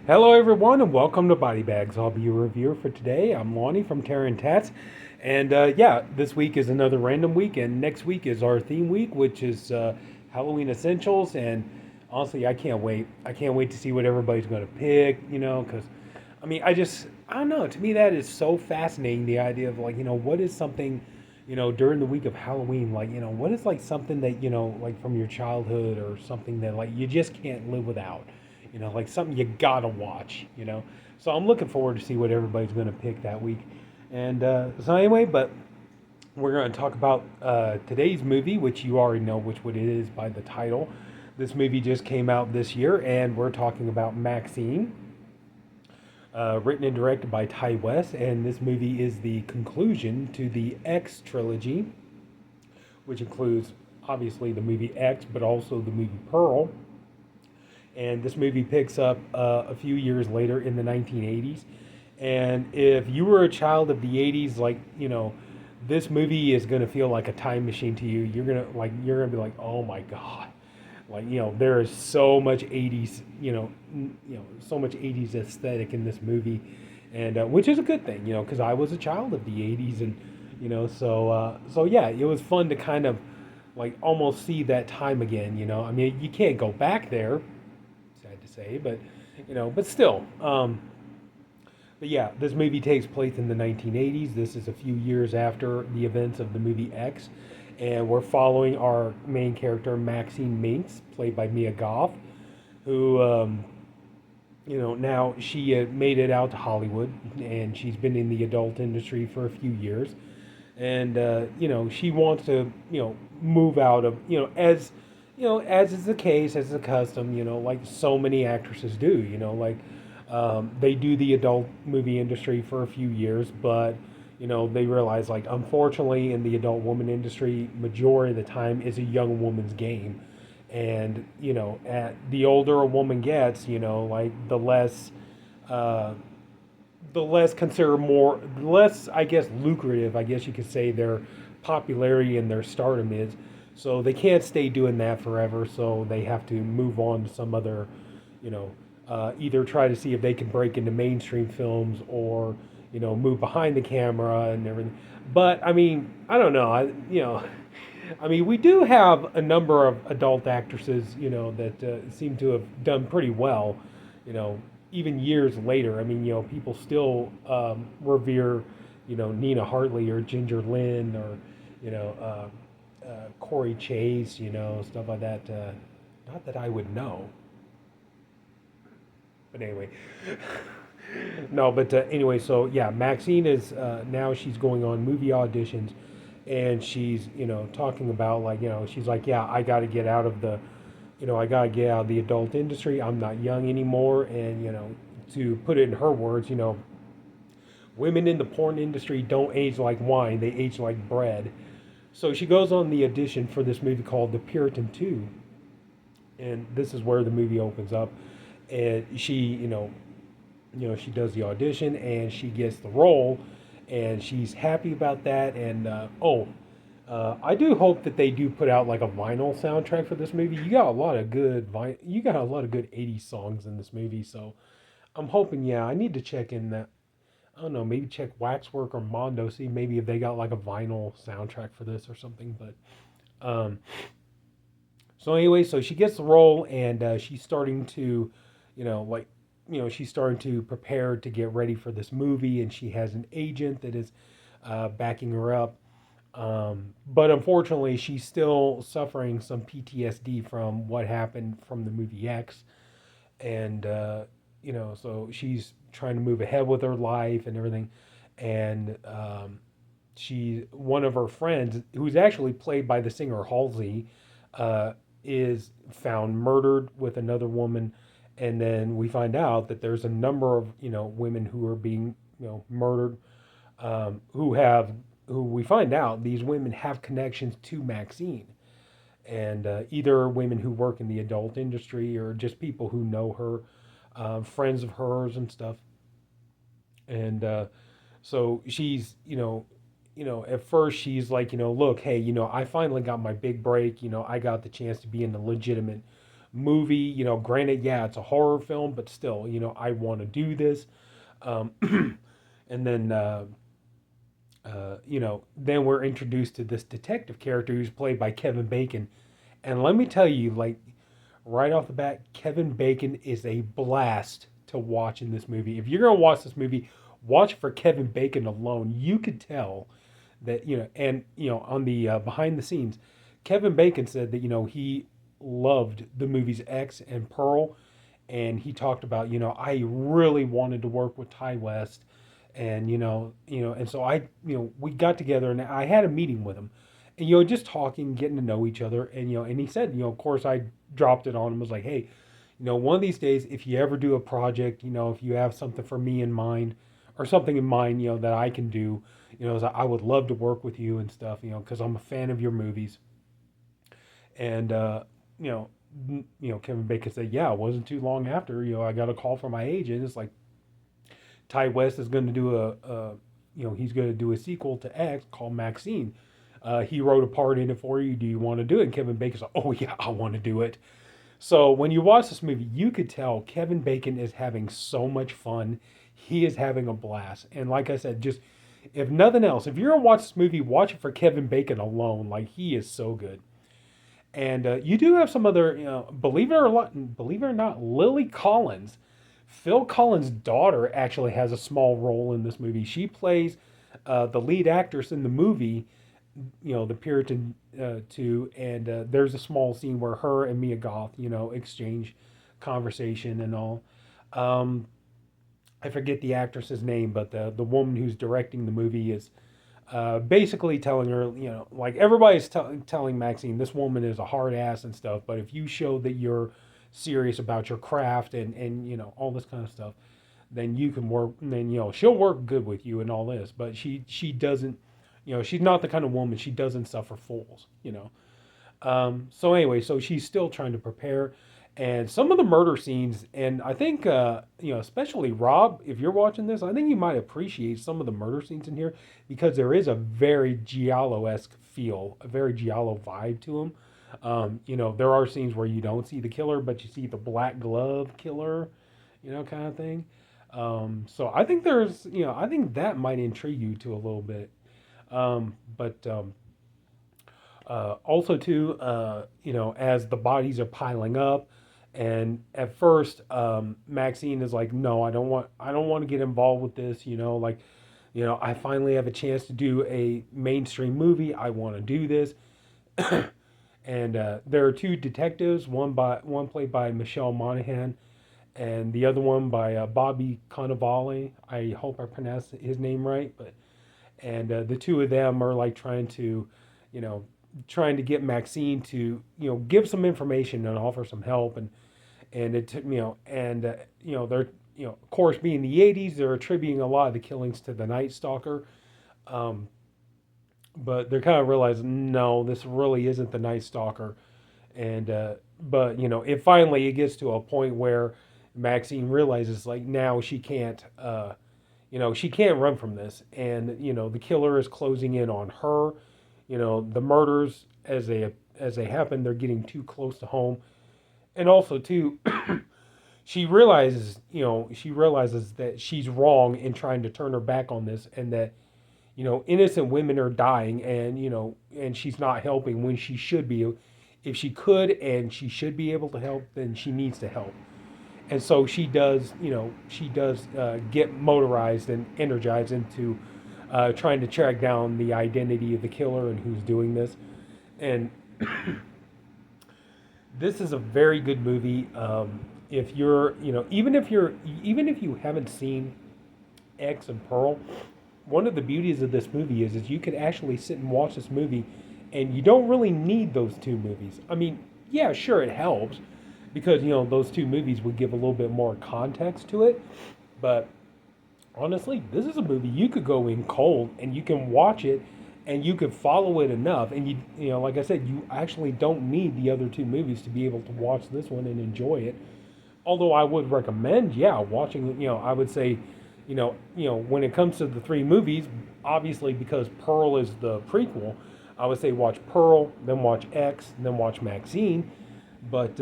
Hello, everyone, and welcome to Body Bags. I'll be your reviewer for today. I'm Lonnie from Tats, and yeah, this week is another random week, and next week is our theme week, which is Halloween essentials. And honestly, I can't wait. I can't wait to see what everybody's going to pick. Because I don't know. To me, that is so fascinating. The idea of what is something, during the week of Halloween, what is like something that like from your childhood or something that like you just can't live without like something you gotta watch. So I'm looking forward to see what everybody's going to pick that week. And so anyway, but we're going to talk about today's movie, which you already know which one it is by the title. This movie just came out this year, and we're talking about Maxxxine, written and directed by Ty West. And this movie is the conclusion to the X trilogy, which includes obviously the movie X, but also the movie Pearl. And this movie picks up a few years later in the 1980s. And if you were a child of the 80s, this movie is going to feel like a time machine to you. You're going to be like, "Oh my god." There is so much 80s, so much 80s aesthetic in this movie. And which is a good thing, because I was a child of the 80s. And so yeah, it was fun to kind of like almost see that time again. I mean, you can't go back there, sad to say, but still. But yeah, this movie takes place in the 1980s. This is a few years after the events of the movie X, and we're following our main character Maxine Minx, played by Mia Goth, who now she made it out to Hollywood, and she's been in the adult industry for a few years, and she wants to move out of as is the case, as is the custom, like so many actresses do, they do the adult movie industry for a few years, but they realize, like, unfortunately in the adult woman industry, majority of the time is a young woman's game. And at the older a woman gets, like uh, the less consider more less, I guess, lucrative, I guess you could say, their popularity and their stardom is. So they can't stay doing that forever, so they have to move on to some other, you know either try to see if they can break into mainstream films, or move behind the camera and everything. But I mean, I don't know. I mean, we do have a number of adult actresses, that seem to have done pretty well, you know, even years later. I mean, people still revere, Nina Hartley or Ginger Lynn, or, Corey Chase, stuff like that. Not that I would know, but anyway. No, but anyway, so yeah, Maxine is now she's going on movie auditions, and she's talking about, like, she's like, yeah, I got to get out of the, I got to get out of the adult industry. I'm not young anymore, and to put it in her words, women in the porn industry don't age like wine; they age like bread. So she goes on the audition for this movie called The Puritan 2, and this is where the movie opens up, and she she does the audition and she gets the role, and she's happy about that. And I do hope that they do put out like a vinyl soundtrack for this movie. You got a lot of you got a lot of good 80s songs in this movie, so I'm hoping. Yeah, I need to check in that. I don't know, maybe check Waxwork or Mondo, see maybe if they got like a vinyl soundtrack for this or something. But so anyway, so she gets the role, and she's starting to, like, she's starting to prepare to get ready for this movie, and she has an agent that is backing her up. But unfortunately, she's still suffering some PTSD from what happened from the movie X, and so she's trying to move ahead with her life and everything. And she one of her friends, who's actually played by the singer Halsey, uh, is found murdered with another woman. And then we find out that there's a number of women who are being murdered, who we find out these women have connections to Maxine, and either women who work in the adult industry or just people who know her, friends of hers and stuff. And so she's, at first she's like, look, hey, I finally got my big break. I got the chance to be in a legitimate movie. Granted, yeah, it's a horror film, but still, I want to do this. Um, and then, then we're introduced to this detective character who's played by Kevin Bacon. And let me tell you, like, right off the bat, Kevin Bacon is a blast to watch in this movie. If you're gonna watch this movie, watch for Kevin Bacon alone. You could tell that and on the behind the scenes, Kevin Bacon said that he loved the movies X and Pearl, and he talked about I really wanted to work with Ty West, and and so I we got together and I had a meeting with him, and just talking, getting to know each other, and and he said of course I dropped it on him, was like, hey, one of these days, if you ever do a project, if you have something for me in mind or something in mind, that I can do, I would love to work with you and stuff, because I'm a fan of your movies. And, you know, Kevin Bacon said, yeah, it wasn't too long after, I got a call from my agent. It's like, Ty West is going to do he's going to do a sequel to X called Maxxxine. He wrote a part in it for you. Do you want to do it? And Kevin Bacon's like, oh yeah, I want to do it. So when you watch this movie, you could tell Kevin Bacon is having so much fun. He is having a blast. And like I said, just if nothing else, if you're gonna watch this movie, watch it for Kevin Bacon alone. Like he is so good. And you do have some other, believe it or not, Lily Collins, Phil Collins' daughter, actually has a small role in this movie. She plays the lead actress in the movie, the Puritan 2, and there's a small scene where her and Mia Goth, exchange conversation and all. Um, I forget the actress's name, but the woman who's directing the movie is basically telling her, like everybody's telling Maxine, this woman is a hard ass and stuff, but if you show that you're serious about your craft and all this kind of stuff, then you can work. And then she'll work good with you and all this. But she doesn't. She's not the kind of woman. She doesn't suffer fools. So anyway, so she's still trying to prepare, and some of the murder scenes, and I think especially Rob, if you're watching this, I think you might appreciate some of the murder scenes in here because there is a very giallo-esque feel, a very giallo vibe to them. There are scenes where you don't see the killer, but you see the black glove killer, kind of thing. So I think I think that might intrigue you to a little bit. But Also too, as the bodies are piling up, and at first, Maxine is like, "No, I don't want to get involved with this." Like, I finally have a chance to do a mainstream movie. I want to do this, and there are two detectives, one played by Michelle Monaghan, and the other one by Bobby Cannavale. I hope I pronounced his name right, but and the two of them are like you know, trying to get Maxine to give some information and offer some help, and it and they're of course being the '80s, they're attributing a lot of the killings to the Night Stalker, um, but they're kind of realizing no, this really isn't the Night Stalker, and but it gets to a point where Maxine realizes like now she can't. She can't run from this, and the killer is closing in on her. The murders as they happen, they're getting too close to home, and also too, she realizes that she's wrong in trying to turn her back on this, and that innocent women are dying, and she's not helping when she should be. If she could and she should be able to help, then she needs to help. And so she does get motorized and energized into trying to track down the identity of the killer and who's doing this. And this is a very good movie. If you're, even if you haven't seen X and Pearl, one of the beauties of this movie is you could actually sit and watch this movie, and you don't really need those two movies. I mean, yeah, sure, it helps because those two movies would give a little bit more context to it, but honestly, this is a movie you could go in cold and you can watch it and you could follow it enough. And like I said, you actually don't need the other two movies to be able to watch this one and enjoy it. Although I would recommend, yeah, watching. I would say, when it comes to the three movies, obviously because Pearl is the prequel, I would say watch Pearl, then watch X, then watch Maxine. But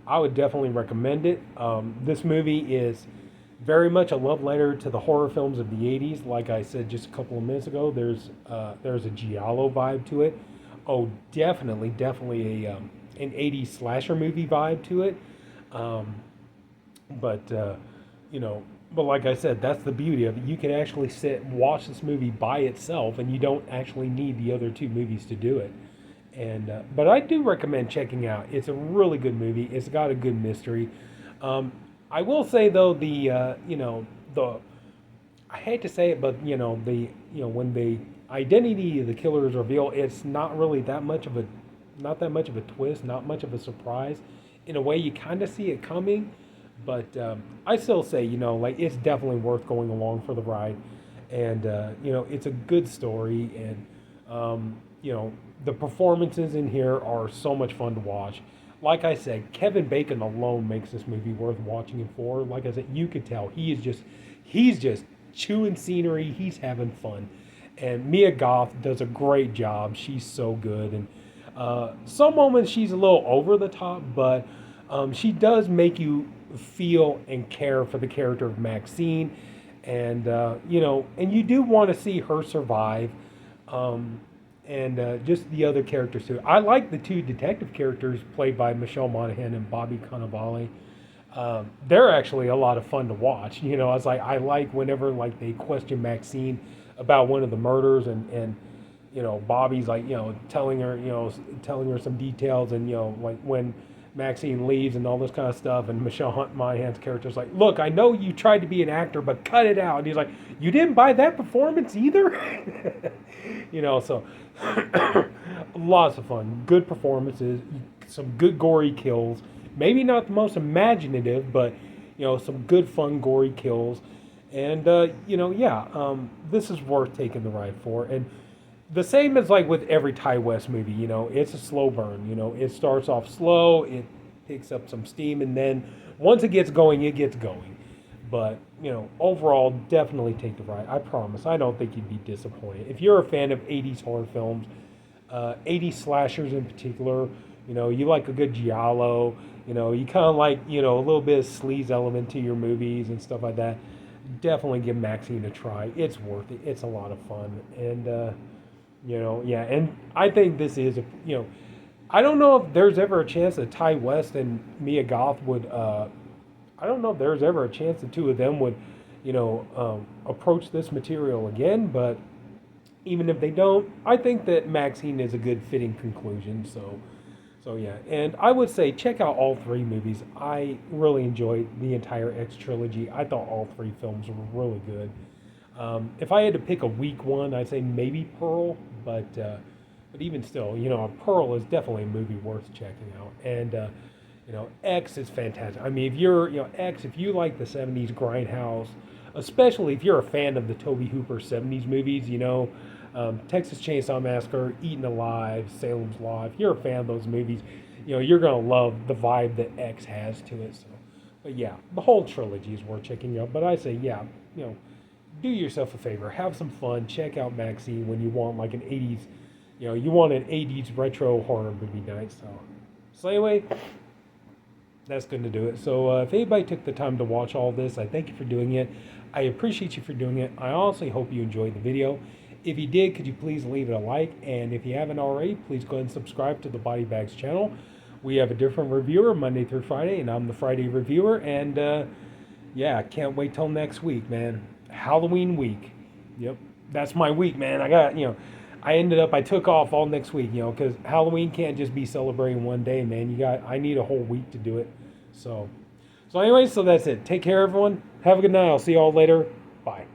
I would definitely recommend it. This movie is very much a love letter to the horror films of the '80s. Like I said just a couple of minutes ago, there's a giallo vibe to it. Oh, definitely a an '80s slasher movie vibe to it. Um, but you know, but like I said, that's the beauty of it. You can actually sit and watch this movie by itself, and you don't actually need the other two movies to do it. And but I do recommend checking out. It's a really good movie. It's got a good mystery. Um, I will say though, the I hate to say it, but when the identity of the killer is revealed, it's not really that much of a not that much of a twist, not much of a surprise. In a way, you kind of see it coming, but I still say, like it's definitely worth going along for the ride, and it's a good story, and the performances in here are so much fun to watch. Like I said, Kevin Bacon alone makes this movie worth watching it for. Like I said, you could tell he's just chewing scenery. He's having fun, and Mia Goth does a great job. She's so good, and some moments she's a little over the top, but she does make you feel and care for the character of Maxxine, and and you do want to see her survive, and just the other characters too. I like the two detective characters played by Michelle Monaghan and Bobby Cannavale. They're actually a lot of fun to watch. I like whenever like they question Maxine about one of the murders, and Bobby's like telling her some details, and like when Maxine leaves and all this kind of stuff, and Michelle Monaghan's character's like, look, I know you tried to be an actor, but cut it out. And he's like, you didn't buy that performance either. So lots of fun, good performances, some good gory kills. Maybe not the most imaginative, but some good fun gory kills. And this is worth taking the ride for. And the same as like with every Ty West movie, it's a slow burn. It starts off slow, it picks up some steam, and then once it gets going, it gets going. But overall, definitely take the ride. I promise. I don't think you'd be disappointed if you're a fan of '80s horror films, '80s slashers in particular. You like a good giallo. You kind of like a little bit of sleaze element to your movies and stuff like that. Definitely give Maxine a try. It's worth it. It's a lot of fun, and and I think this is I don't know if there's ever a chance that Ty West and Mia Goth would. I don't know if there's ever a chance the two of them would, approach this material again. But even if they don't, I think that Maxine is a good fitting conclusion. So yeah, and I would say check out all three movies. I really enjoyed the entire X trilogy. I thought all three films were really good. If I had to pick a weak one, I'd say maybe Pearl, but even still, Pearl is definitely a movie worth checking out. And X is fantastic. I mean, if you're X, if you like the '70s grindhouse, especially if you're a fan of the Tobe Hooper '70s movies, Texas Chainsaw Massacre, Eaten Alive, Salem's Lot. If you're a fan of those movies, you're gonna love the vibe that X has to it. So, but yeah, the whole trilogy is worth checking out. But I say, yeah, do yourself a favor, have some fun, check out Maxine when you want like an '80s, you want an '80s retro horror movie night. So anyway, that's going to do it. So if anybody took the time to watch all this, I thank you for doing it. I appreciate you for doing it. I honestly hope you enjoyed the video. If you did, could you please leave it a like? And if you haven't already, please go ahead and subscribe to the Body Bags channel. We have a different reviewer Monday through Friday, and I'm the Friday reviewer. And yeah, can't wait till next week, man. Halloween week. Yep, that's my week, man. I took off all next week, because Halloween can't just be celebrating one day, man. I need a whole week to do it. So anyway, so that's it. Take care, everyone. Have a good night. I'll see you all later. Bye.